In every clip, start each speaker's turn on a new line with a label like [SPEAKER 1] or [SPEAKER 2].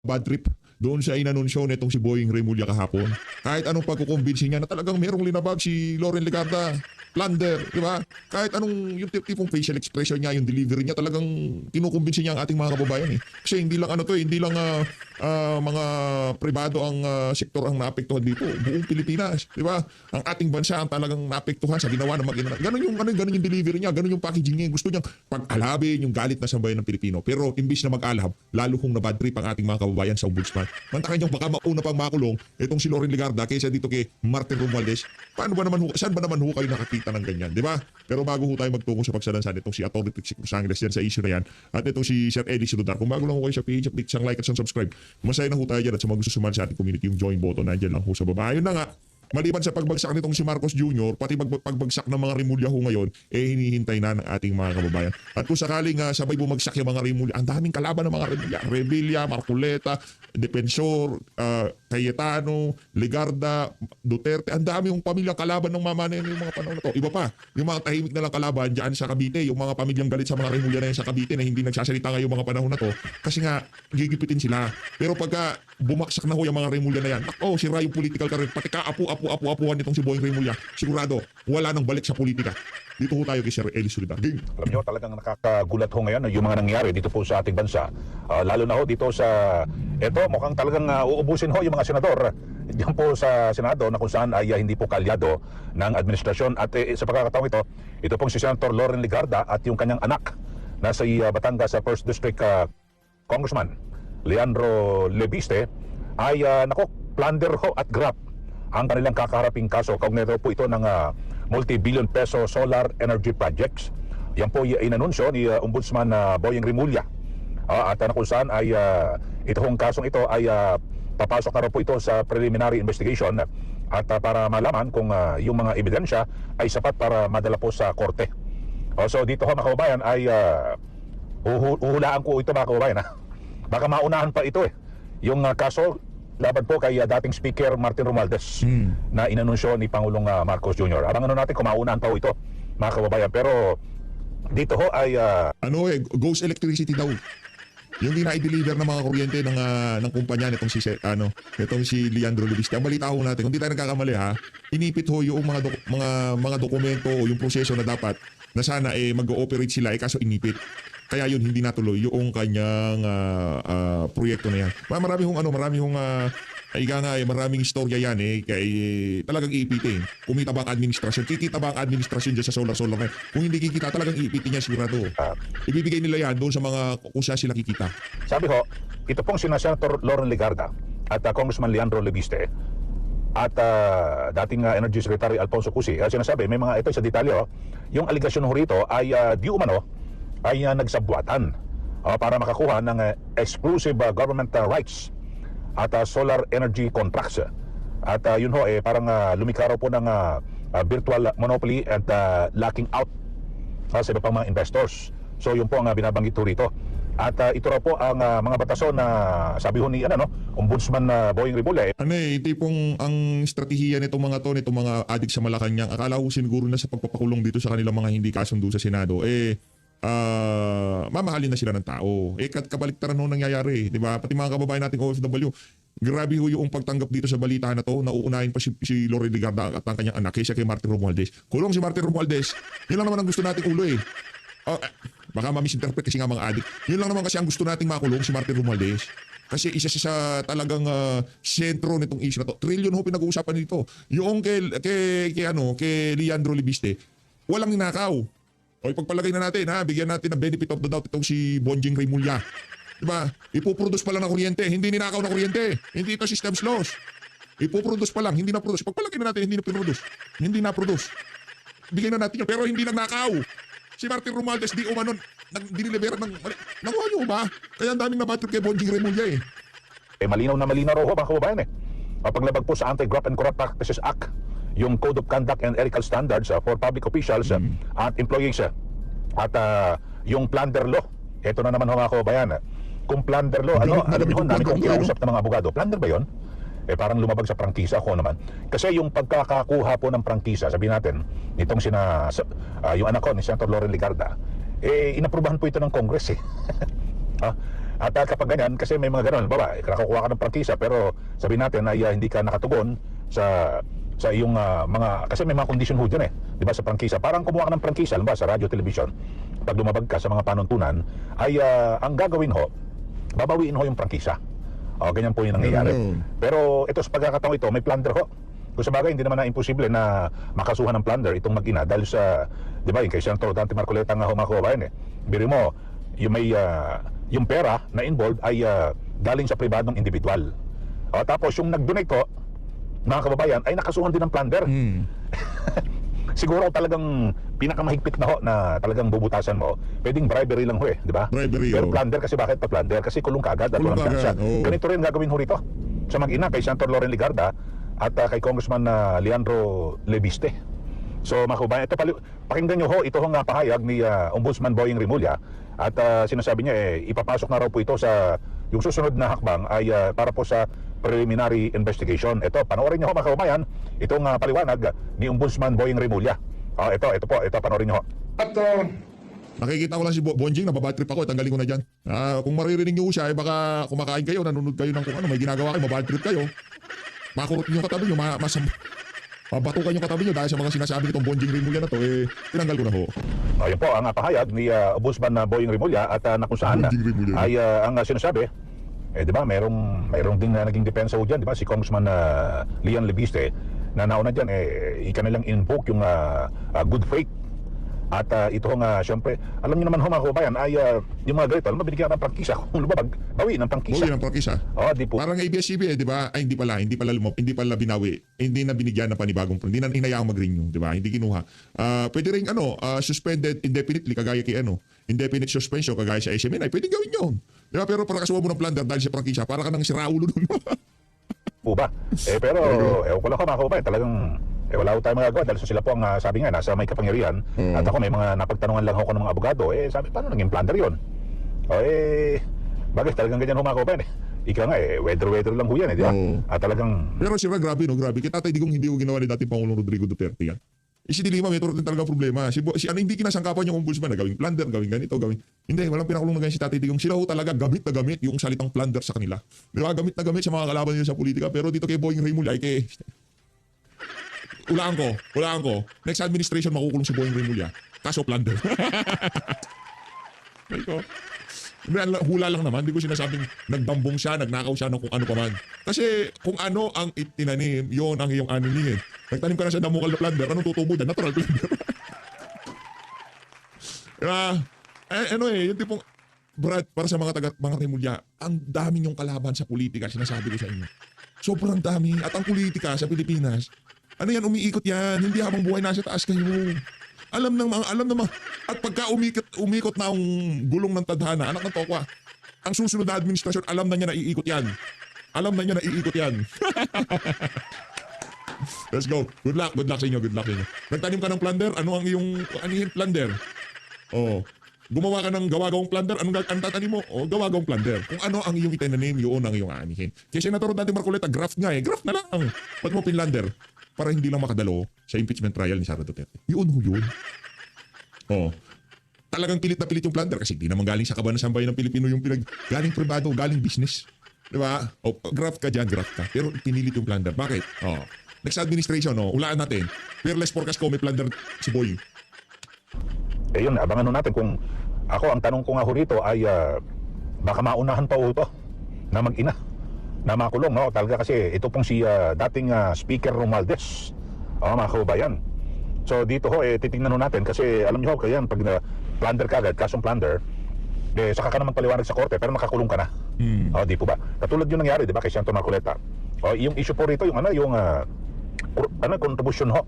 [SPEAKER 1] bad trip doon sa inanunsyo nitong si Boying Remulla kahapon. Kahit anong pagkukumbinsi niya na talagang merong linabag si Loren Legarda, plunder, di ba? Kahit anong yung tipong facial expression niya, yung delivery niya, talagang kinukumbinsi niya ang ating mga kababayan eh. Kasi hindi lang hindi lang mga pribado ang sektor ang naapektuhan dito. Buong Pilipinas, di ba? Ang ating bansa ang talagang naapektuhan sa ginawa ng mag-ina. Ganun yung delivery niya, ganun yung packaging niya. Gusto niyang pag-alabin yung galit na sambayan ng Pilipino. Pero imbis na mag-alab, lalo kong nabad trip ang ating mga kababayan sa ombudsman. Mantakin niyong baka mauna pang makulong itong si Loren Legarda kaysa dito kay Martin Romualdez. Saan ba naman ho kayo nakakita ng ganyan, di ba? Pero bago ho tayo magtungo sa pagsalansan itong si Atty. Trixie Crusangeles yan sa issue na yan at itong si Sir Eddie Siludar. Kung bago lang ho kayo sa page, click sang like at sang subscribe. Masaya na ho tayo dyan at sa mga gusto sumali sa ating community yung join button nandiyan lang ho sa baba. Ayun na nga, maliban sa pagbagsak nitong si Marcos Jr., pati pagbagsak ng mga Remulla ho ngayon, hinihintay na ng ating mga kababayan. At kung sakaling sabay bumagsak yung mga Remulla, ang daming kalaban ng mga Remulla. Revilla, Marcoleta, Defensor, Cayetano, Legarda, Duterte, ang dami yung pamilyang kalaban ng mamanen yung mga panahon na to. Iba pa, yung mga tahimik na lang kalaban dyan sa Cavite, yung mga pamilyang galit sa mga Remulla na yan sa Cavite na hindi nagsasalita ngayong mga panahon na to, kasi nga, gigipitin sila. Pero pagka bumaksak na ho yung mga Remulla na yan, sira yung political career, pati kaapu-apuhan nitong si Boying Remulla, sigurado, wala nang balik sa politika. Dito ho tayo kay Sir Eddie Siludar.
[SPEAKER 2] Alam nyo, talagang nakakagulat ho ngayon yung mga nangyari dito po sa ating bansa. Lalo na ho dito sa, mukhang talagang uubusin ho yung mga senador diyan po sa Senado na kung saan ay hindi po kalyado ng administrasyon. At sa pagkakataong ito pong si Senator Loren Legarda at yung kanyang anak na si Batangas 1st District Congressman Leandro Lebiste ay plunder ho at graft ang kanilang kakaharaping kaso. Kaugnay po ito ng multi-billion peso solar energy projects. Yan po inanunsyo ni Ombudsman Boying Remulla. At kung saan ay itong kasong ito ay papasok na rin po ito sa preliminary investigation at para malaman kung yung mga ebidensya ay sapat para madala po sa korte. So dito ho mga kababayan ay uhulaan ko ito mga kababayan. Baka maunahan pa ito yung kaso laban po kay dating Speaker Martin Romualdez na inanunsyo ni Pangulong Marcos Jr. Abangan natin kung maunahan pa ito mga kababayan. Pero dito ho ay
[SPEAKER 1] ghost electricity daw. Yung di na-i-deliver ng mga kuryente ng kumpanya nitong si Leandro Lebiste. Ang balita ho natin, kung di tayo nagkakamali inipit ho yung mga dokumento o yung proseso na dapat na sana mag-ooperate sila kaso inipit. Kaya yun hindi natuloy yung kanyang proyekto na yan. Maraming istorya yan talagang iipitin. Kumita ba ang administrasyon? Kikita ba ang administrasyon dyan sa solar na? Kung hindi kikita, talagang iipitin niya sigurado. Ibibigay nila yan doon sa mga kung saan sila kikita.
[SPEAKER 2] Sabi ho, ito pong si Senator Loren Legarda at Congressman Leandro Lebiste at dating Energy Secretary Alfonso Cusi, sinasabi, may mga ito sa detalye yung aligasyon ho rito ay di umano ay nagsabwatan para makakuha ng exclusive government rights at solar energy contracts. At yun ho parang lumikha raw po ng virtual monopoly and locking out sa iba pang mga investors. So yun po ang binabanggit ho rito. At ito raw po ang mga batason na sabi ho ni Ombudsman Boying Remulla.
[SPEAKER 1] Tipong ang estratehiya nitong mga adik sa Malacanang, akala ko siguro na sa pagpapakulong dito sa kanilang mga hindi kasundo sa Senado, mamahalin na sila ng tao. Kabaliktaran ho nangyayari, di ba? Pati mga kababayan nating OFW, grabe ho yung pagtanggap dito sa balita na to, nauunahin pa si Loren Legarda at ang kanyang anak kaysa kay Martin Romualdez. Kulong si Martin Romualdez, yun lang naman ang gusto nating ulo baka ma-misinterpret kasi nga mga adik. Yun lang naman kasi ang gusto nating makulong si Martin Romualdez. Kasi isa siya sa talagang sentro nitong issue na to. Trillion ho pinag-uusapan dito. Yung kay Leandro Lebiste, walang ninakaw. Pagpalagay na natin bigyan natin ng benefit of the doubt itong si Bonjing Remulla. Diba? Ipoproduce pa lang ng kuryente, hindi ninakaw ng kuryente. Hindi ito systems loss. Ipoproduce pa lang, hindi na-produce. Pagpalagay na natin, hindi na-produce. Hindi na-produce. Bigyan na natin yun, pero hindi nagnakaw. Si Martin Romualdez di umano dinilibera ng nakuha nyo ba? Kaya ang daming nabatrip kay Bonjing Remulla
[SPEAKER 2] malinaw na malinaw raw mga kababayan paglabag po sa Anti-Graft and Corrupt Practices Act, yung Code of Conduct and Ethical Standards for Public Officials at Employees at yung plunder law. Ito na naman mga kababayan. Kung plunder law, alam niyo namin kung kinausap ng mga abogado, plunder ba yun? Parang lumabag sa prangkisa ako naman. Kasi yung pagkakakuha po ng prangkisa, sabihin natin, nitong yung anak ko ni Senator Loren Legarda, inaprubahan po ito ng Congress At kapag ganyan, kasi may mga gano'n, baba, nakakuha ka ng prangkisa pero sabihin natin ay hindi ka nakatugon sa iyong mga, kasi may mga kondisyon ho dyan eh, di ba, sa prangkisa. Parang kumuha ka ng prangkisa, alam ba, sa radio, television, pag lumabag ka sa mga panuntunan, ay ang gagawin ho, babawiin ho yung prangkisa. O, ganyan po yung nangyayari. Pero ito sa pagkakataon ito, may plunder ho. Kung sa bagay, hindi naman na imposible na makasuhan ng plunder itong mag-ina dahil sa, di ba, yung kay Senator Dante Marcoleta nga ho, mga kababayan eh. Biro mo, yung pera na involved ay galing sa pribadong individual. O, tapos yung nag-donate ko, mga kababayan, ay nakasuhan din ng plunder. Siguro talagang pinakamahigpit na ho na talagang bubutasan mo, pwedeng bribery lang ho eh, di ba?
[SPEAKER 1] Bribery,
[SPEAKER 2] Pero
[SPEAKER 1] oh.
[SPEAKER 2] plunder, kasi bakit pa plunder? Kasi kulong ka agad at
[SPEAKER 1] Kulong
[SPEAKER 2] walang
[SPEAKER 1] ka
[SPEAKER 2] piyansa.
[SPEAKER 1] agad, oh.
[SPEAKER 2] Ganito rin gagawin ho rito sa mag-ina kay Senator Loren Legarda at kay Congressman Leandro Lebiste. So mga kababayan, ito pakinggan nyo ho, ito hong pahayag ni Ombudsman Boying Rimulya at sinasabi niya ipapasok na raw po ito sa yung susunod na hakbang ay para po sa preliminary investigation. Ito, panoorin nyo ho mga kababayan, itong paliwanag ni Ombudsman Boying Rimulya. Ito po, panoorin nyo ho.
[SPEAKER 3] At
[SPEAKER 1] Nakikita ko lang si Bonjing, nababatrip ako, tanggalin ko na dyan. Kung maririnig nyo siya, baka kumakain kayo, nanonood kayo ng kung ano, may ginagawa kayo, mabatrip kayo. Makurot nyo yung katabi nyo, mabatukan yung katabi nyo dahil sa mga sinasabi nitong Bonjing Rimulya na to, tinanggal ko na ho.
[SPEAKER 2] Ayan po ang pahayag ni Ombudsman Boying Rimulya at na kung saan
[SPEAKER 1] Bonjing Rimulya.
[SPEAKER 2] ay ang sinasabi, di ba, mayroong din na naging depensa ho dyan, di ba, si Congressman Leon Lebiste, na nauna dyan, ikanilang invoke yung good faith. At ito nga, syempre, alam niyo naman ho mga kababayan, ay yung mga ganito, alam mo, binigyan ng prangkisa. Kung lumabag, bawi ng prangkisa.
[SPEAKER 1] Bawi ng prangkisa.
[SPEAKER 2] Di po.
[SPEAKER 1] Parang ABS-CBN, di ba? Ay, hindi pala binawi. Hindi na binigyan ng panibagong hindi na hinayaang mag-renew, di ba? Hindi kinuha. Pwede rin, suspended indefinitely, kagaya kay indefinite suspension, kagaya sa SMNI, pwede gawin yun. Di ba? Pero para kasuha mo ng plunder dahil sa prangkisa, para ka nang siraulo dun.
[SPEAKER 2] Po ba? Pero, ewan ko lang ho mga kababayan, talagang wala ko tayong magagawa dahil sila po ang sabi nga, nasa may kapangyarihan. At ako may mga napagtanungan lang ako ng mga abogado, sabi, paano naging plunder yun? Bagay, talagang ganyan ho mga kababayan Ika nga weather lang ho yan di ba? At talagang...
[SPEAKER 1] Pero sira, grabe no, grabe. Kita Tatay Digong hindi ko ginawa ni dating Pangulong Rodrigo Duterte yan. Si Dilima, may din talaga problema. Hindi kinasangkapan yung ombudsman na gawing plunder, gawing ganito, gawing... Hindi, walang pinakulong na ganyan si Tatay Digong. Sila ho talaga gamit na gamit yung salitang plunder sa kanila. Di ba? Gamit na gamit sa mga kalaban nila sa politika. Pero dito kay Boying Rimulya, ay kay... Ulaan ko. Next administration makukulong si Boying Rimulya. Kaso plunder. Hula lang naman. Hindi ko sinasabing nagdambong siya, nagnakaw siya ng kung ano pa man. Kasi kung ano ang itinanim, yon ang iyong aninihin. Nagtanim ka na sa damukal na plunder, anong tutubo dyan? Natural plunder. Yung tipong, Brad, para sa mga Rimulya, ang dami niyong kalaban sa politika, sinasabi ko sa inyo. Sobrang dami. At ang politika sa Pilipinas, ano yan, umiikot yan. Hindi habang buhay nasa taas kayo. Alam ng mga, at pagka umikot na ang gulong ng tadhana, anak ng tokwa, ang susunod na administrasyon, alam na niya na iikot yan. Let's go. Good luck sa inyo. Nagtanim ka ng plunder, ano yung plunder? Gumawa ka ng gawagawang plunder, anong tatanim mo? Gawagawang plunder. Kung ano ang iyong itinanim, yun ang iyong aanihin. Kasi Senator Dante Marcoleta, graft nga graft na lang. Ba't mo pinlander? Para hindi lang makadalo sa impeachment trial ni Sara Duterte. Yun. Talagang pilit na pilit yung plunder kasi di naman galing sa kaban ng sambayan ng Pilipino yung galing privado, galing business. Di ba? Graft ka dyan. Pero pinilit yung plunder. Bakit? Next administration, ulaan natin. Fearless forecast ko, may plunder si Boying.
[SPEAKER 2] Yun, abangan natin kung ang tanong ko nga ho rito ay baka maunahan pa ho ito na mag-ina na makulong, no? Talaga kasi ito pong si dating Speaker Romualdez, mga kababayan. So dito ho, titingnan ho natin kasi alam niyo ho, kaya pag plunder ka agad, kasong plunder, saka ka naman paliwanag sa korte pero nakakulong ka na. Di po ba? Katulad yung nangyari, di ba, kay Senator Marcoleta. Yung issue po rito, yung contribution ho,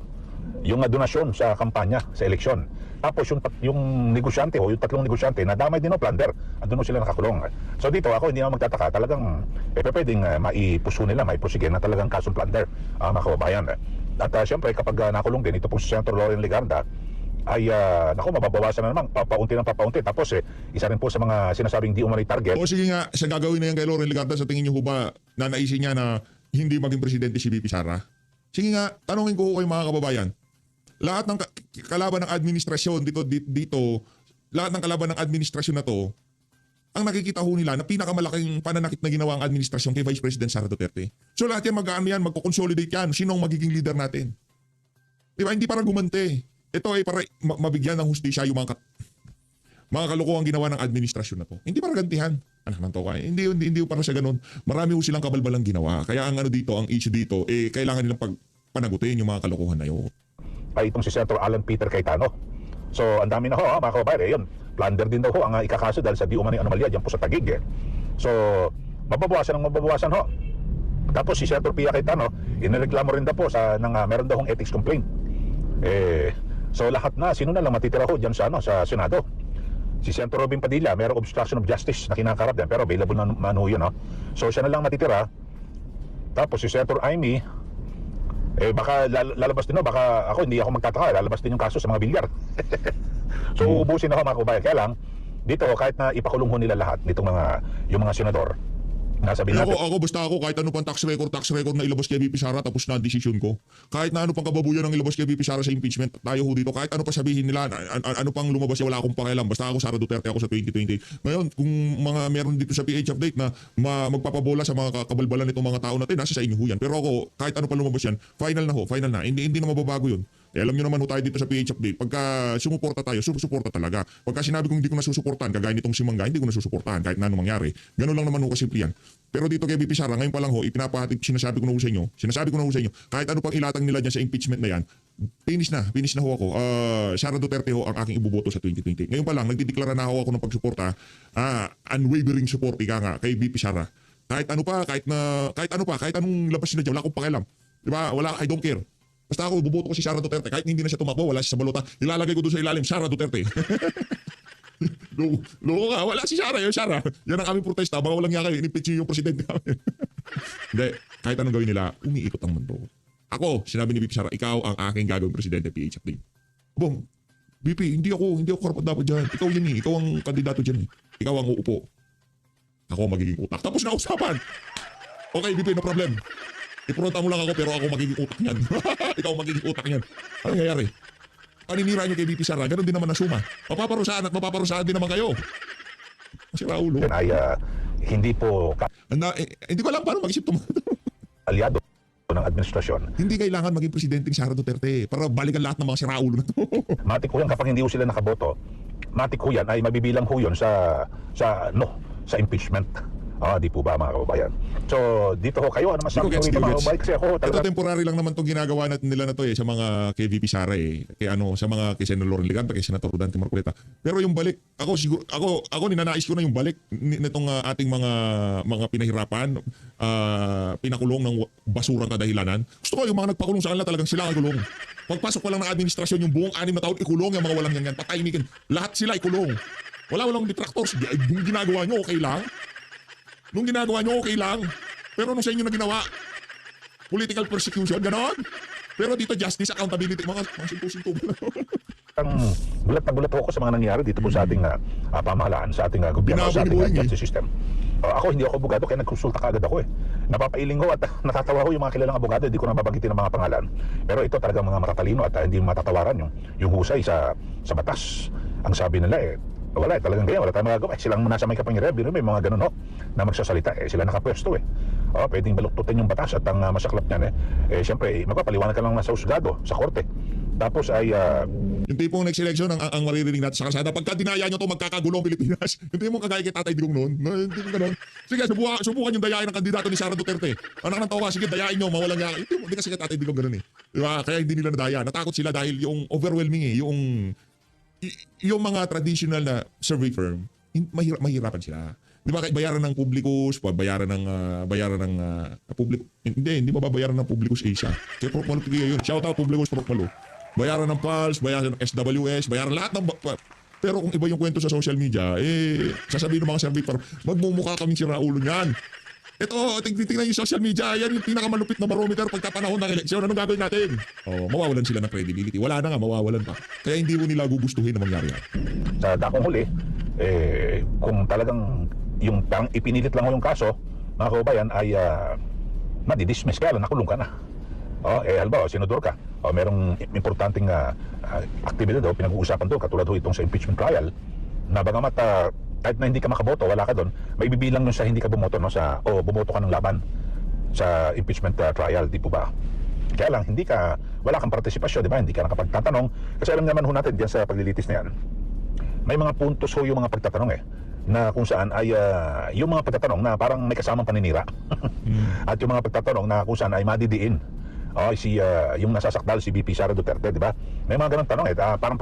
[SPEAKER 2] yung donasyon sa kampanya, sa eleksyon. Tapos yung negosyante yung tatlong negosyante, nadamay din o plunder. Andun sila nakakulong. So dito ako hindi na magtataka, talagang pwedeng maipuso nila, maipusigin na talagang kasong plunder, mga kababayan. At syempre kapag nakulong din, ito po si Senator Loren Legarda, ay mababawasan na naman, papaunti. Tapos isa rin po sa mga sinasabing di umano'y target.
[SPEAKER 1] Sige nga, sa gagawin na yan kay Loren Legarda, sa tingin niyo ho ba, nanaisin niya na hindi maging presidente si VP Sara? Sige nga, tanongin ko kayo mga kababayan. Lahat ng kalaban ng administrasyon dito, lahat ng kalaban ng administrasyon na to, ang nakikita ho nila na pinakamalaking pananakit na ginawa ang administrasyon kay Vice President Sara Duterte. So lahat yan magko-consolidate yan. Sino ang magiging leader natin? Di ba? Hindi para gumante. Ito ay para mabigyan ng hustisya yung mga kalokohan ginawa ng administrasyon na to. Hindi para gantihan. Anak ng toka. Hindi para sa ganun. Marami ho silang kabalbalang ginawa. Kaya ang dito, ang issue dito, kailangan nilang panagutin yung mga kalokohan na yun.
[SPEAKER 2] Ay itong si Senator Alan Peter Cayetano. So ang dami na ho, mga kababayan, yun. Plunder din daw ho ang ikakaso dahil sa di umano'y anomalya dyan po sa Taguig. So mababawasan ho. Tapos si Senator Pia Cayetano, inireklamo rin daw po meron daw hong ethics complaint. So lahat na, sino na lang matitira ho dyan sa Senado? Si Senator Robin Padilla, mayroong obstruction of justice na kinakarap din, pero available na ho yun. So siya na lang matitira. Tapos si Senator Amy, baka lalabas din baka hindi ako magtataka, lalabas din yung kaso sa mga bilyar. So uubusin na ho mga kababayan. Kaya lang, dito kahit na ipakulong ho nila lahat nitong yung mga senador, nasabihin natin.
[SPEAKER 1] Basta ako, kahit ano pang tax record na ilabas kay VP Sara, tapos na ang desisyon ko. Kahit na ano pang kababuyan ang ilabas kay VP Sara sa impeachment, tayo ho dito. Kahit ano pa sabihin nila, ano pang lumabas, wala akong pakialam. Basta ako, Sara Duterte, ako sa 2020. Ngayon, kung meron dito sa PH update na magpapabola sa mga kabalbalan nitong mga tao natin, nasa sa inyo ho yan. Pero ako, kahit ano pa lumabas yan, final na. Hindi na mababago yun. Alam nyo naman ho tayo dito sa PH Update, pagka sumuporta tayo, susuporta talaga. Pagka sinabi kong hindi ko nasusuportahan, kagaya nitong si Mangga, hindi ko nasusuportahan kahit na anong mangyari. Ganun lang naman ho kasimple yan. Pero dito kay VP Sara, ngayon pa lang ho, sinasabi ko na ho sa inyo, kahit ano pang ilatang nila dyan sa impeachment na yan, finish na ho ako. Sara Duterte ho ang aking iboboto sa 2020. Ngayon pa lang, nagdideklara na ho ako ng pagsuporta, unwavering support, nga, kay VP Sara. Kahit anong labas nila dyan, wala akong pakialam. Diba? I don't care. Basta ako, buboto ko si Sara Duterte. Kahit hindi na siya tumakbo, wala siya sa balota. Ilalagay ko doon sa ilalim, Sara Duterte. Loko ka, wala si Sara. Yan ang aming protesta. Baka walang niya kayo, inimpeach yung presidente namin. Hindi, kahit anong gawin nila, umiikot ang mundo. Ako, sinabi ni VP Sara, ikaw ang aking gagawing presidente, PH Update. Bong, VP, hindi ako karapat dapat dyan. Ikaw yan ikaw ang kandidato dyan Ikaw ang uupo. Ako ang magiging utak. Tapos na usapan. Okay, VP, no problem. Ipronta mo lang ako pero ako magiging utak niyan. Ikaw magiging utak niyan. Ano nangyayari? Paninira niyo kay VP Sara, ganun din naman na suma. Mapaparusahan din naman kayo. Masira ulo.
[SPEAKER 2] Yan ay hindi po
[SPEAKER 1] hindi ko alam paano mag-isip
[SPEAKER 2] aliado ng administrasyon.
[SPEAKER 1] Hindi kailangan maging presidente Sara Duterte para balikan lahat ng mga siraulo na to.
[SPEAKER 2] Matik ho yan kapag hindi ho sila nakaboto. Matik ho yan ay mabibilang ho yun sa impeachment. Di po ba mga kababayan? So dito ho kayo, ano masabi ko rito mga kababayan? Kasi ako
[SPEAKER 1] ito temporary lang naman itong ginagawa nila na to sa mga kay VP Sara sa mga kay Senator Loren Legarda, kay Senator Dante Marcoleta. Pero yung balik, ako ninanais ko na yung balik nitong ating mga pinahirapan, pinakulong ng basurang kadahilanan. Gusto ko yung mga nagpakulong sa kanila talagang sila ang gulong. Pagpasok pa lang ng administrasyon yung buong 6 na taon, ikulong yung mga walang yan. Patahimikin. Lahat sila ikulong. Walang detractors. Yung ginagawa nyo, okay lang. Nung ginagawa nyo, okay lang. Pero nung sa inyo na ginawa, political persecution, ganon. Pero dito, justice, accountability, mga sinto-sinto. Gulat na gulat ako sa mga nangyari dito po sa ating pamahalaan, sa ating gobyerno, sa ating justice system. Ako, hindi ako abogado, kaya nagkonsulta kaagad ako Napapailing ko at natatawa ko yung mga kilalang abogado, hindi ko na babanggitin ang mga pangalan. Pero ito talagang mga matatalino at hindi matatawaran yung husay sa batas. Ang sabi nila wala talagang ganyan, wala tayong magagawa. Silang nasa may kapangyarihan, may mga ganun na magsasalita. Sila nakapwesto pwedeng baluktutin yung batas at ang masaklap niyan siyempre, magpapaliwanag ka lang nasa husgado, sa korte. Tapos ay yung tipong next election ang maririnig natin sa kalsada, pagka dinaya nyo to magkakagulo ang Pilipinas. Yung tipong kagaya kay Tatay Digong noon. Hindi mo ganun. Sige, subukan yung dayain ng kandidato ni Sara Duterte. Anak ng tawa, sige, dayain nyo, mawalang niya. Hindi kasi kay Tatay Digong ganun Diba? Kaya hindi nila nadaya. Natakot sila dahil yung overwhelming yung mga traditional na survey firm, mahirapan sila. Di ba, bayaran ng Publicus, bayaran ng public, hindi mababayaran ng Publicus Asia. Kaya Prof. Malo yun. Shout out Publicus, Prof. Malo. Bayaran ng PALS, bayaran ng SWS, bayaran lahat ng pero kung iba yung kwento sa social media, sasabihin ng mga survey firm, magmumukha kaming siraulo niyan. Ito, tingnan yung social media, yan yung pinakamalupit na barometer pagka panahon ng eleksyon. Anong gagawin natin? Mawawalan sila ng credibility. Wala na nga, mawawalan pa. Kaya hindi mo nila gugustuhin na mangyari yan.
[SPEAKER 2] Sa dakong huli, kung talagang yung ipinilit lang yung kaso, mga kababayan, ay madidismiss ka, nakulong ka na. Halimbawa, senador ka, merong importanteng aktibidad pinag-uusapan doon, katulad itong sa impeachment trial, na bagamat kahit na hindi ka makaboto, wala ka doon, may bibilang yun sa hindi ka bumoto, no? O bumoto ka ng laban sa impeachment trial, di po ba? Kaya lang, wala kang partisipasyon, di ba? Hindi ka nakapagtatanong. Kasi alam naman ho natin, diyan sa paglilitis na yan, may mga puntos ho yung mga pagtatanong na kung saan ay yung mga pagtatanong na parang may kasamang paninira. At yung mga pagtatanong na kung saan ay madidiin. Yung nasasakdal si VP Sara Duterte, di ba? May mga ganun tanong parang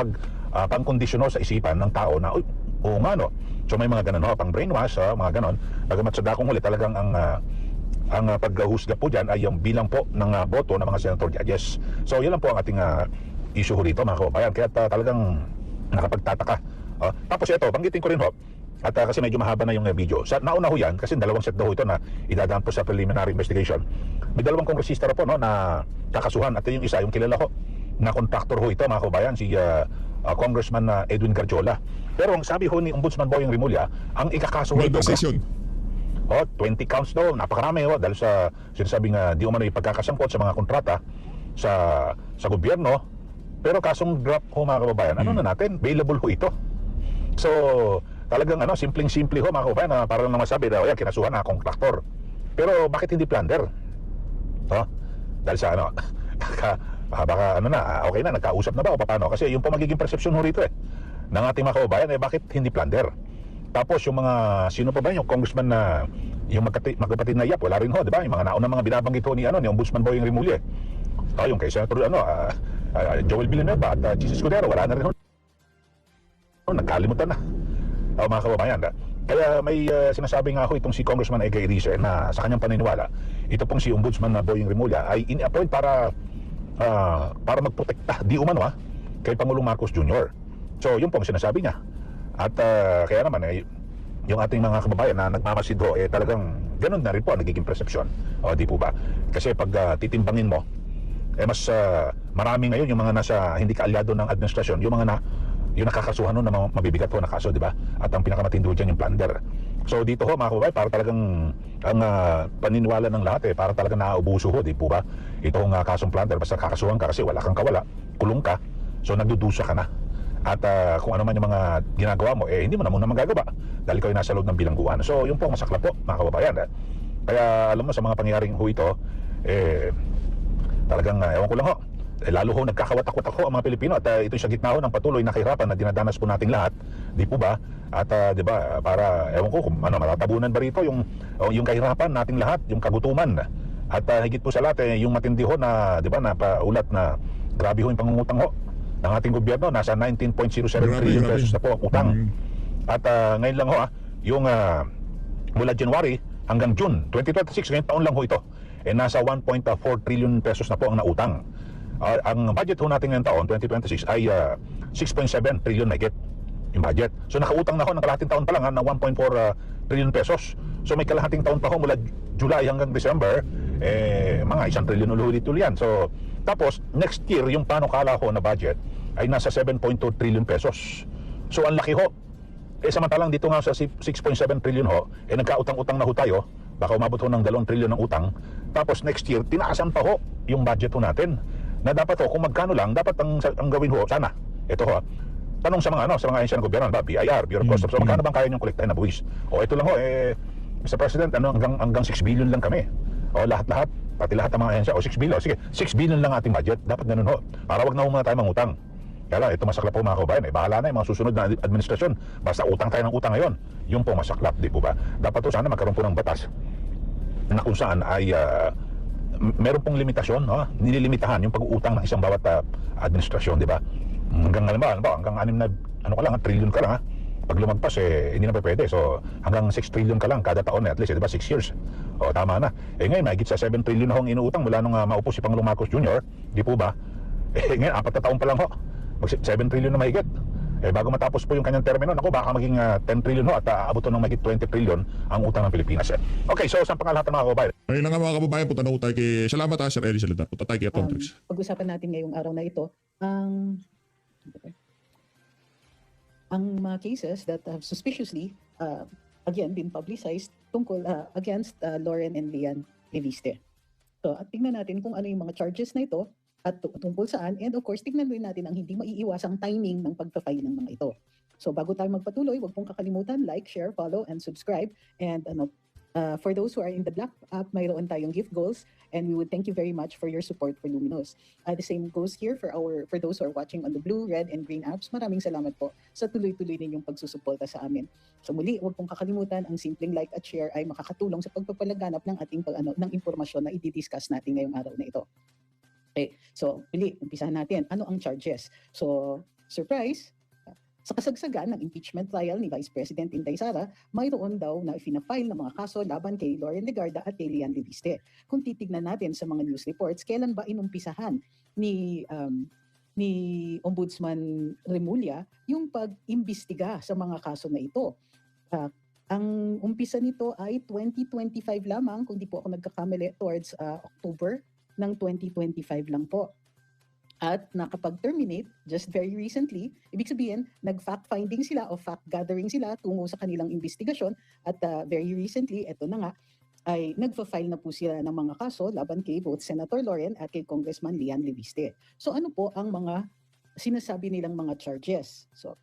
[SPEAKER 2] pangkondisyono sa isipan ng tao na, oo nga no. So may mga ganun pang brainwash, mga ganun. Bagamat sa dakong huli talagang ang paghusga po dyan ay yung bilang po ng boto ng mga senator judges. So yun lang po ang ating issue ho rito, mga kababayan. Kaya talagang nakapagtataka. Tapos ito, banggitin ko rin ho, at kasi medyo mahaba na yung video. Nauna ho yan, kasi dalawang set daw ito na idadaan po sa preliminary investigation. May dalawang kongresista po, no, na kakasuhan. At yung isa, yung kilala ko, na contractor ho ito, mga kababayan, si Congressman Edwin Garjola. Pero ang sabi ho ni Ombudsman Boyeng Rimulya, ang ikakaso ho ito,
[SPEAKER 1] 20
[SPEAKER 2] counts daw, napakarami ho, dahil sa sinasabing di umano ipagkakasangkot sa mga kontrata sa gobyerno. Pero kasong drop ho, mga kababayan, ano na natin, bailable ho ito. So, talagang simpleng-simple ho, mga kababayan, para lang masabi na kinasuhan na kontraktor. Pero bakit hindi plunder? Dahil sa baka okay na, nagkausap na ba o paano? Kasi yung po magiging perception ho rito ng ating mga kababayan, bakit hindi plunder? Tapos yung mga, sino pa ba yung congressman na, yung magkapatid na Yap, wala rin ho, di ba? Yung mga naunang mga binabanggit ho ni Ombudsman Boyeng Rimulya. Yung kay Senator Joel Villanueva at Jesus Escudero, wala na rin ho. Nagkalimutan na. Mga kababayan. Kaya may sinasabi nga ho itong si Congressman Egay Rize na sa kanyang paniniwala, ito pong si Ombudsman na Boyeng Rimulya ay ini-appoint para magprotekta di umano kay Pangulong Marcos Jr. So yun pong sinasabi niya. At kaya naman yung ating mga kababayan na nagmamasid ho, talagang ganun na rin po ang nagiging perception. Di po ba? Kasi pag titimbangin mo, mas marami ngayon yung mga nasa hindi kaalyado ng administrasyon, yung nakakasuhan ng mga mabibigat po na kaso, di ba? At ang pinakamatindi dyan yung plunder. So dito ho, mga kababayan, para talagang ang paniniwala ng lahat para talagang naaubuso ho, di po ba? Ito ang kasong plunder, basta kakasuhan ka kasi wala kang kawala, kulong ka, so nagdudusa ka na. At kung ano man yung mga ginagawa mo, hindi mo na muna magagawa dahil ikaw ay nasa loob ng bilangguan. So yun po masaklap po, mga kababayan. Kaya alam mo, sa mga pangyayaring ho ito, talagang ewan ko lang ho, lalo ho nagkakawatak-watak ho ang mga Pilipino. At ito sa gitna ho ng patuloy na kahirapan na dinadanas po nating lahat, di po ba? At di ba, para ewan ko kung matatabunan ba rito yung kahirapan nating lahat, yung kagutuman. At higit po sa lahat, yung matindi ho na, di ba, na paulat na grabe ho yung pangungutang ho ng ating gobyerno, nasa 19.07 trillion pesos na po ang utang. At ngayon lang ho, yung mula January hanggang June 2026, ngayong taon lang ho ito, nasa 1.4 trillion pesos na po ang nautang. Ang budget ho natin ngayong taon, 2026, ay 6.7 trillion na higit yung budget. So nakautang na ho ng kalahating taon pa lang ng 1.4 trillion pesos. So may kalahating taon pa ho mula July hanggang December, mga 1 trillion ulit yan. So tapos next year yung panukala ho na budget ay nasa 7.2 trillion pesos. So ang laki ho. Samantalang dito nga sa 6.7 trillion ho, nagkautang-utang na ho tayo. Baka umabot ho ng 2 trillion ng utang. Tapos next year, tinaasan pa ho yung budget ho natin. Na dapat ho, kung magkano lang, dapat ang gawin ho, sana. Ito ho, tanong sa mga sa mga ahensya ng gobyerno, BIR, Bureau of Customs, so magkano bang kaya niyong kolektahin na buwis? Ito lang ho, Mr. President, hanggang 6 billion lang kami. Lahat-lahat, pati lahat ng mga ahensya, 6 billion. Sige, 6 billion lang ating budget. Dapat ganun ho. Para wag na ho muna tayo mangutang. Kaya lang, ito masaklap po mga kabayan. Bahala na yung mga susunod na administrasyon. Basta utang tayo ng utang ngayon. Yung po masaklap, di po ba? Dapat po sana magkaroon po ng batas na kung saan ay meron pong limitasyon, nililimitahan yung pag-uutang ng isang bawat administrasyon, di ba? Hanggang hanggang 6 trillion ka lang, Pag lumagpas, hindi na pa pwede. So, hanggang 6 trillion ka lang kada taon, at least, di ba? 6 years. Tama na. Ngayon, mahigit sa 7 trillion na hong inuutang mula nung maupo si Pangulong Marcos Jr., di po ba? Ngayon, 4 na taon pa lang ho. 7 trillion na mahigit. Bago matapos po yung kanyang termino, baka maging 10 trillion ho at aabutin ng mahigit 20 trillion ang utang ng Pilipinas. Okay, so saan pangalahat ng mga kababayan?
[SPEAKER 1] Ayun na nga mga kababayan, punta na ko tayo kay... Salamat Sir Eddie Salida. Punta tayo kay Atomtrix.
[SPEAKER 3] Pag-usapan natin ngayong araw na ito, ang mga cases that have suspiciously, again, been publicized tungkol against Lauren and Lian Reviste. So, at tingnan natin kung ano yung mga charges na ito at tungkol saan. And of course, tignan din natin ang hindi maiiwasang timing ng pagpa-file ng mga ito. So bago tayo magpatuloy, huwag pong kakalimutan, like, share, follow, and subscribe. And for those who are in the black app, mayroon tayong gift goals, and we would thank you very much for your support for Luminous. The same goes here for those who are watching on the blue, red, and green apps. Maraming salamat po sa tuloy-tuloy ninyong pagsusuporta sa amin. So muli, huwag pong kakalimutan, ang simpleng like at share ay makakatulong sa pagpapalaganap ng ating ng impormasyon na i-discuss natin ngayong araw na ito. Okay, so muli, umpisahan natin. Ano ang charges? So, surprise, sa kasagsagan ng impeachment trial ni Vice President Inday Sara, mayroon daw na file ng mga kaso laban kay Loren Legarda at kay Lian Leviste. Kung titignan natin sa mga news reports, kailan ba inumpisahan ni Ombudsman Remulla yung pag-imbestiga sa mga kaso na ito? Ang umpisa nito ay 2025 lamang, kung di po ako nagkakamali, towards October ng 2025 lang po. At nakapag-terminate just very recently, ibig sabihin, nag-fact-finding sila o fact-gathering sila tungo sa kanilang investigasyon at very recently, eto na nga, ay nagfa-file na po sila ng mga kaso laban kay both Senator Loren at kay Congressman Lian Leviste. So ano po ang mga sinasabi nilang mga charges? So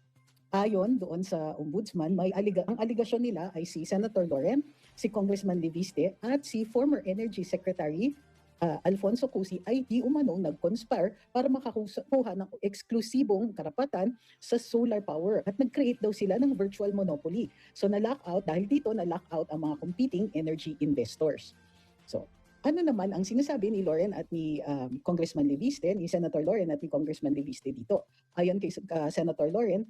[SPEAKER 3] ayon doon sa ombudsman, ang aligasyon nila ay si Senator Loren, si Congressman Leviste at si former Energy Secretary Alfonso Cusi ay di umanong nag-conspire para makakuha ng eksklusibong karapatan sa solar power at nag-create daw sila ng virtual monopoly. So na-lockout, dahil dito na-lockout ang mga competing energy investors. So ano naman ang sinasabi ni Loren at ni Congressman Leviste, ni Senator Loren at ni Congressman Leviste dito? Ayon kay Senator Loren,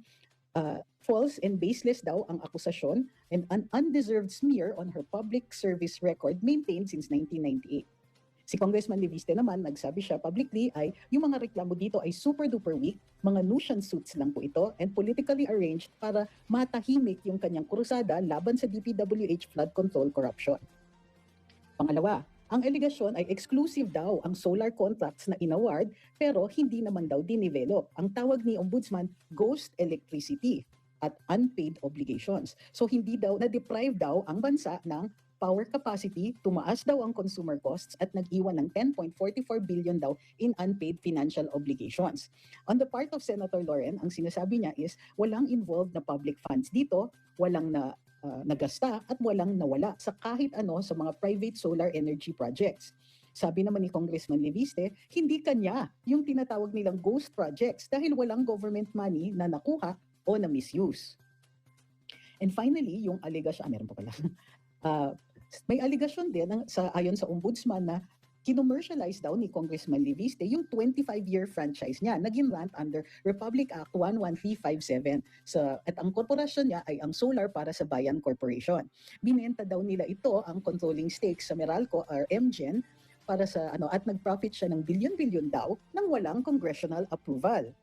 [SPEAKER 3] false and baseless daw ang akusasyon and an undeserved smear on her public service record maintained since 1998. Si Congressman Leviste naman, nagsabi siya publicly ay yung mga reklamo dito ay super duper weak, mga nuisance suits lang po ito and politically arranged para matahimik yung kanyang krusada laban sa DPWH flood control corruption. Pangalawa, ang aligasyon ay exclusive daw ang solar contracts na inaward pero hindi naman daw dinevelop. Ang tawag ni Ombudsman, ghost electricity at unpaid obligations. So hindi daw, na-deprive daw ang bansa ng power capacity, tumaas daw ang consumer costs at nag-iwan ng 10.44 billion daw in unpaid financial obligations. On the part of Senator Loren, ang sinasabi niya is walang involved na public funds dito, walang nagasta at walang nawala sa kahit ano sa mga private solar energy projects. Sabi naman ni Congressman Leviste, hindi kanya yung tinatawag nilang ghost projects dahil walang government money na nakuha o na misuse. And finally, yung allegation, meron pa pala. May allegation din ayon sa ombudsman na kinommercialize daw ni Congressman Leviste yung 25-year franchise niya. Naging rant under Republic Act 11357. At ang korporasyon niya ay ang Solar para sa Bayan Corporation. Binenta daw nila ito, ang controlling stakes sa Meralco or MGen, para sa at nag-profit siya ng bilyon-bilyon daw nang walang congressional approval.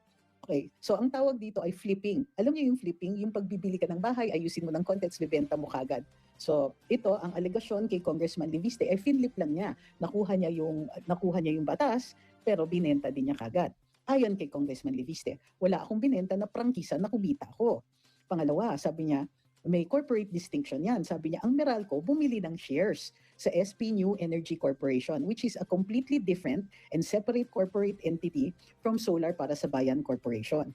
[SPEAKER 3] Okay, so ang tawag dito ay flipping. Alam niyo yung flipping, yung pagbibili ka ng bahay, ayusin mo ng contents, bibenta mo kagad. So ito, ang alegasyon kay Congressman Leviste ay finlip lang niya. Nakuha niya yung batas, pero binenta din niya kagad. Ayon kay Congressman Leviste, wala akong binenta na prangkisa na kumita ko. Pangalawa, sabi niya, may corporate distinction yan. Sabi niya, ang Meralco bumili ng shares sa SP New Energy Corporation, which is a completely different and separate corporate entity from Solar para sa Bayan Corporation.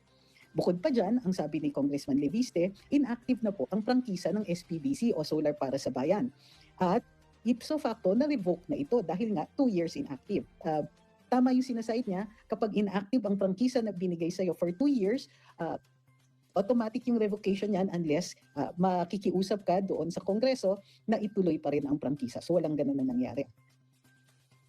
[SPEAKER 3] Bukod pa dyan, ang sabi ni Congressman Leviste, inactive na po ang prangkisa ng SPBC o Solar para sa Bayan. At ipso facto, na-revoke na ito dahil nga 2 years inactive. Tama yung sinasite niya, kapag inactive ang prangkisa na binigay sa'yo for 2 years, automatic yung revocation yan unless makikiusap ka doon sa Kongreso na ituloy pa rin ang prangkisa. So walang ganun na nangyari.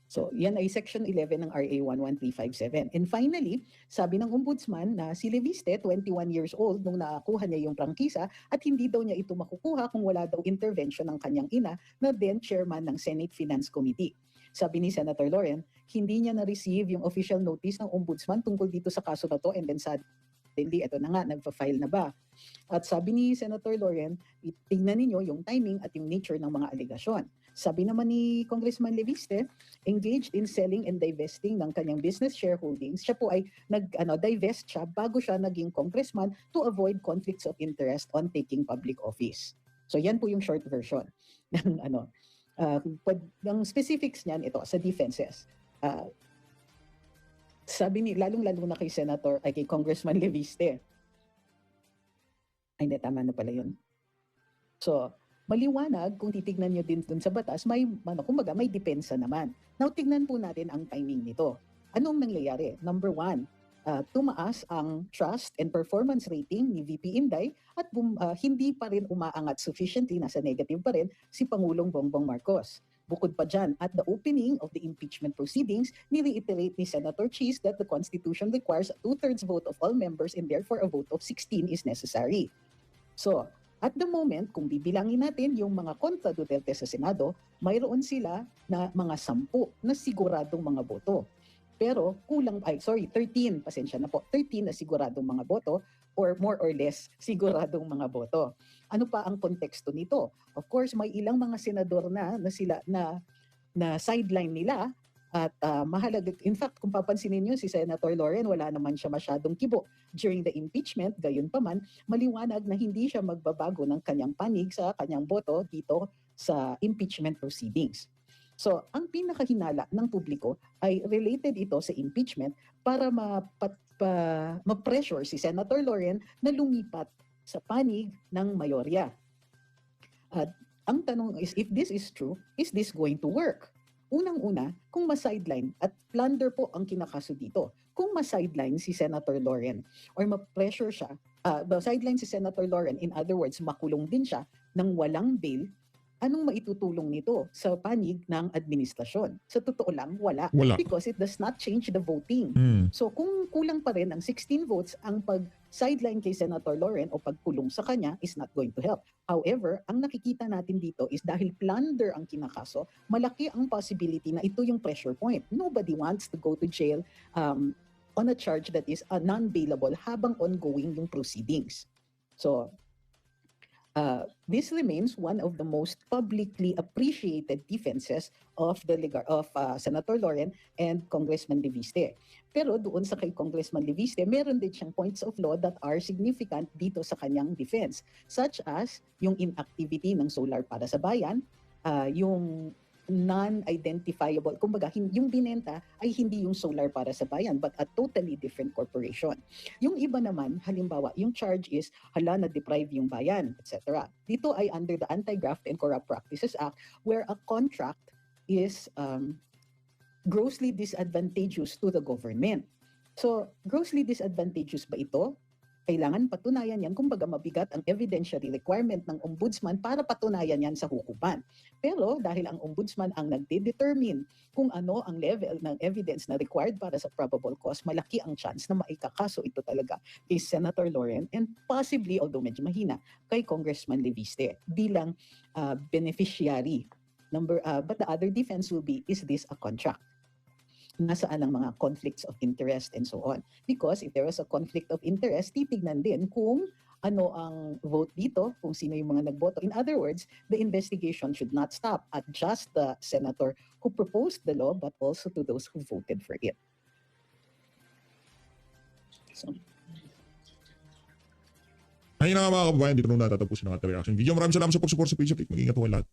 [SPEAKER 3] So yan ay Section 11 ng RA 11357. And finally, sabi ng ombudsman na si Leviste, 21 years old, nung nakakuha niya yung prangkisa at hindi daw niya ito makukuha kung wala daw intervention ng kanyang ina na then chairman ng Senate Finance Committee. Sabi ni Senator Loren, hindi niya na-receive yung official notice ng ombudsman tungkol dito sa kaso na to and then suddenly, ito na nga, nagpa-file na ba? At sabi ni Senator Loren, tingnan ninyo yung timing at yung nature ng mga aligasyon. Sabi naman ni Congressman Leviste, engaged in selling and divesting ng kanyang business shareholdings. Siya po ay divest siya bago siya naging congressman to avoid conflicts of interest on taking public office. So yan po yung short version ng ng specifics niyan ito sa defenses. Sabi ni lalong-lalo na kay Congressman Leviste, Ay, hindi, tama na pala yun. So, maliwanag kung titignan nyo din dun sa batas, may, kumbaga, may depensa naman. Now, tignan po natin ang timing nito. Anong nangyayari? Number one, tumaas ang trust and performance rating ni VP Inday at hindi pa rin umaangat sufficiently, nasa negative pa rin, si Pangulong Bongbong Marcos. Bukod pa dyan, at the opening of the impeachment proceedings, ni-reiterate ni Senator Cheese that the Constitution requires a 2/3 vote of all members and therefore a vote of 16 is necessary. So, at the moment, kung bibilangin natin yung mga kontra Duterte sa Senado, mayroon sila na mga 10 na siguradong mga boto. Pero 13, pasensya na po, 13 na siguradong mga boto or more or less siguradong mga boto. Ano pa ang konteksto nito? Of course, may ilang mga senador na sideline nila at mahalaga. In fact, kung papansinin niyo si Senator Lauren, wala naman siya masyadong kibo during the impeachment. Gayunpaman, maliwanag na hindi siya magbabago ng kanyang panig sa kanyang boto dito sa impeachment proceedings. So, ang pinakahinala ng publiko ay related ito sa impeachment para ma-pressure si Senator Lauren na lumipat sa panig ng mayorya. At ang tanong is, if this is true, is this going to work? Unang-una, kung ma-sideline, at plunder po ang kinakaso dito, kung ma-sideline si Senator Lauren or ma-pressure siya, ma-sideline si Senator Lauren, in other words, makulong din siya ng walang bail, anong maitutulong nito sa panig ng administrasyon? Sa totoo lang, wala.
[SPEAKER 1] Wala.
[SPEAKER 3] Because it does not change the voting. So kung kulang pa rin ng 16 votes, ang pag-sideline kay Senator Lauren o pagkulong sa kanya is not going to help. However, ang nakikita natin dito is dahil plunder ang kinakaso, malaki ang possibility na ito yung pressure point. Nobody wants to go to jail on a charge that is non-bailable habang ongoing yung proceedings. So, this remains one of the most publicly appreciated defenses of Senator Lauren and Congressman Leviste. Pero doon sa kay Congressman Leviste, meron din siyang points of law that are significant dito sa kanyang defense, such as yung inactivity ng Solar para sa Bayan, yung non-identifiable, kumbaga yung binenta ay hindi yung Solar para sa Bayan but a totally different corporation. Yung iba naman, halimbawa, yung charge is na-deprive yung bayan, etc. Dito ay under the Anti-Graft and Corrupt Practices Act where a contract is grossly disadvantageous to the government. So, grossly disadvantageous ba ito? Kailangan patunayan yan, kumbaga mabigat ang evidentiary requirement ng ombudsman para patunayan yan sa hukuman. Pero dahil ang ombudsman ang nagde-determine kung ano ang level ng evidence na required para sa probable cause, malaki ang chance na maikakaso ito talaga kay Senator Lauren and possibly, although medyo mahina, kay Congressman Leviste bilang beneficiary. But the other defense will be, is this a contract? Nasaan ang mga conflicts of interest and so on. Because if there is a conflict of interest, titignan din kung ano ang vote dito, kung sino yung mga nagboto. In other words, the investigation should not stop at just the senator who proposed the law, but also to those who voted for it. So,
[SPEAKER 1] ayun na nga mga kababayan, dito nung natatapusin ang ating reaction video. Maraming salamat sa pag-support sa page of Click. Mag-ingat po kayo lahat.